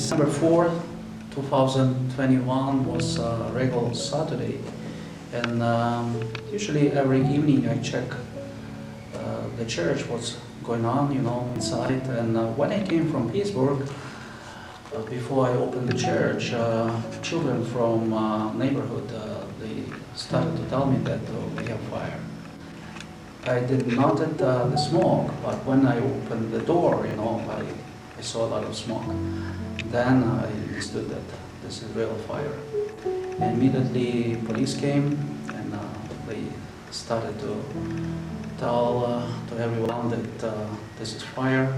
December 4th, 2021 was a regular Saturday, and usually every evening I check the church, what's going on, inside. And when I came from Pittsburgh, before I opened the church, children from neighborhood, they started to tell me that we have fire. I did not notice the smoke, but when I opened the door, I saw a lot of smoke. Then I understood that this is real fire. And immediately police came, and they started to tell to everyone that this is fire.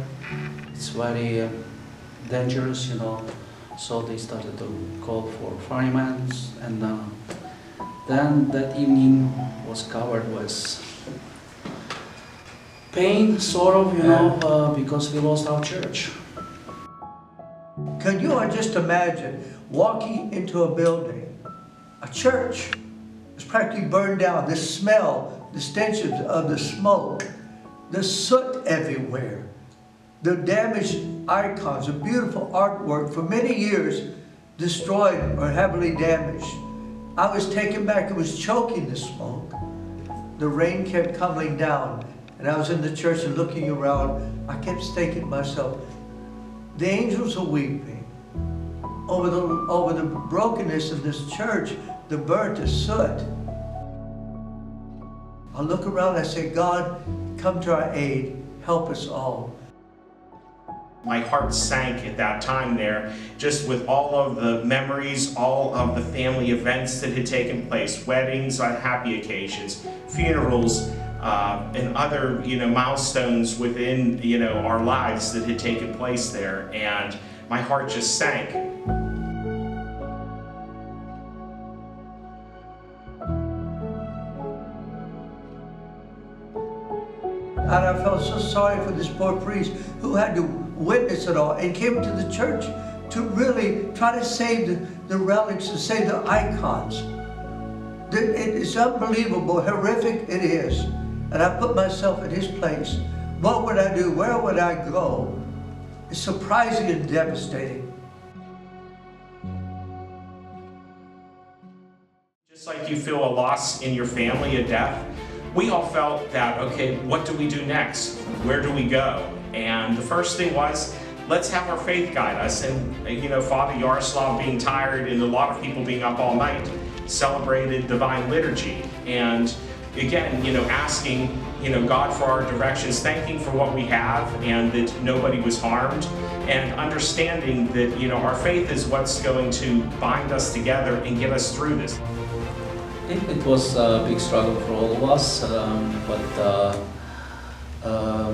It's very dangerous, So they started to call for firemen, and then that evening was covered with pain, sorrow, because we lost our church. Can you just imagine walking into a building, a church is practically burned down, the smell, the stench of the smoke, the soot everywhere, the damaged icons, the beautiful artwork for many years destroyed or heavily damaged. I was taken back, it was choking the smoke. The rain kept coming down, and I was in the church and looking around. I kept thinking to myself, the angels are weeping over the brokenness of this church, the burnt, the soot. I look around and I say, God, come to our aid, help us all. My heart sank at that time there, just with all of the memories, all of the family events that had taken place, weddings on happy occasions, funerals, and other milestones within our lives that had taken place there, and my heart just sank. And I felt so sorry for this poor priest who had to witness it all and came to the church to really try to save the relics and save the icons. It is unbelievable, horrific it is. And I put myself in his place. What would I do? Where would I go? It's surprising and devastating. Just like you feel a loss in your family, a death, we all felt that, okay, what do we do next? Where do we go? And the first thing was, let's have our faith guide us. And Father Yaroslav, being tired and a lot of people being up all night, celebrated Divine Liturgy. And again, asking, God for our directions, thanking for what we have and that nobody was harmed, and understanding that, our faith is what's going to bind us together and get us through this. It was a big struggle for all of us, but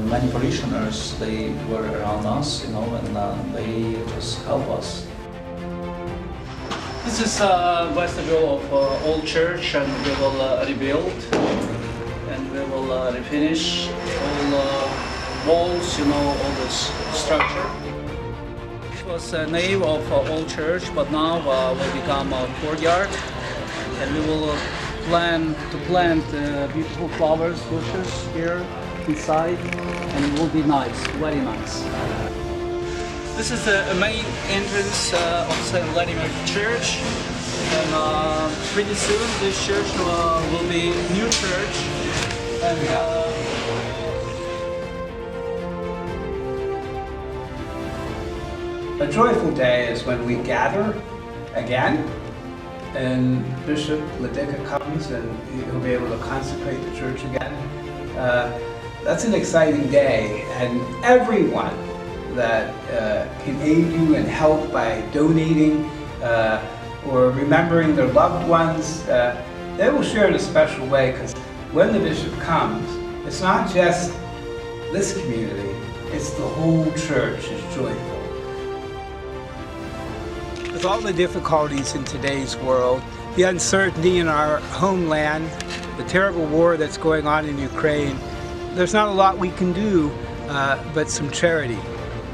many parishioners, they were around us, and they just helped us. This is a vestibule of old church, and we will rebuild, and we will refinish all walls, all this structure. It was a nave of old church, but now will become a courtyard, and we will plan to plant beautiful flowers, bushes here inside, and it will be nice, very nice. This is the main entrance of St. Vladimir Church, and pretty soon this church will be a new church. And a joyful day is when we gather again, and Bishop Vladimir comes and he'll be able to consecrate the church again. That's an exciting day, and everyone that can aid you and help by donating or remembering their loved ones, they will share in a special way, because when the bishop comes, it's not just this community, it's the whole church is joyful. With all the difficulties in today's world, the uncertainty in our homeland, the terrible war that's going on in Ukraine, there's not a lot we can do but some charity.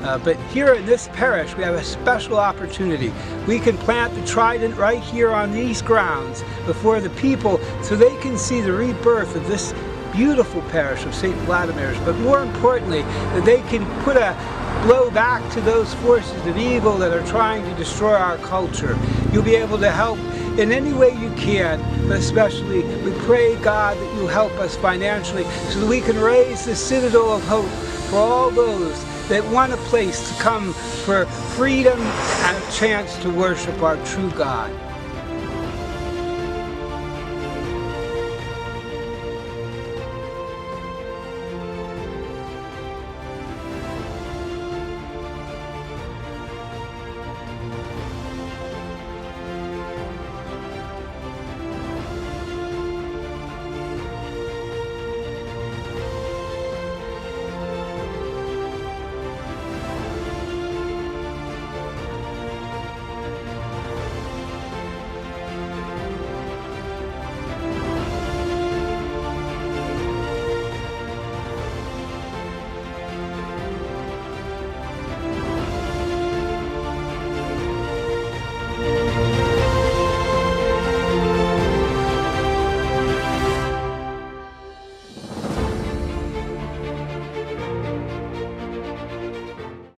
But here in this parish, we have a special opportunity. We can plant the trident right here on these grounds before the people, so they can see the rebirth of this beautiful parish of St. Vladimir's, but more importantly, that they can put a blow back to those forces of evil that are trying to destroy our culture. You'll be able to help in any way you can, but especially we pray, God, that you help us financially so that we can raise the citadel of hope for all those that want a place to come for freedom and a chance to worship our true God.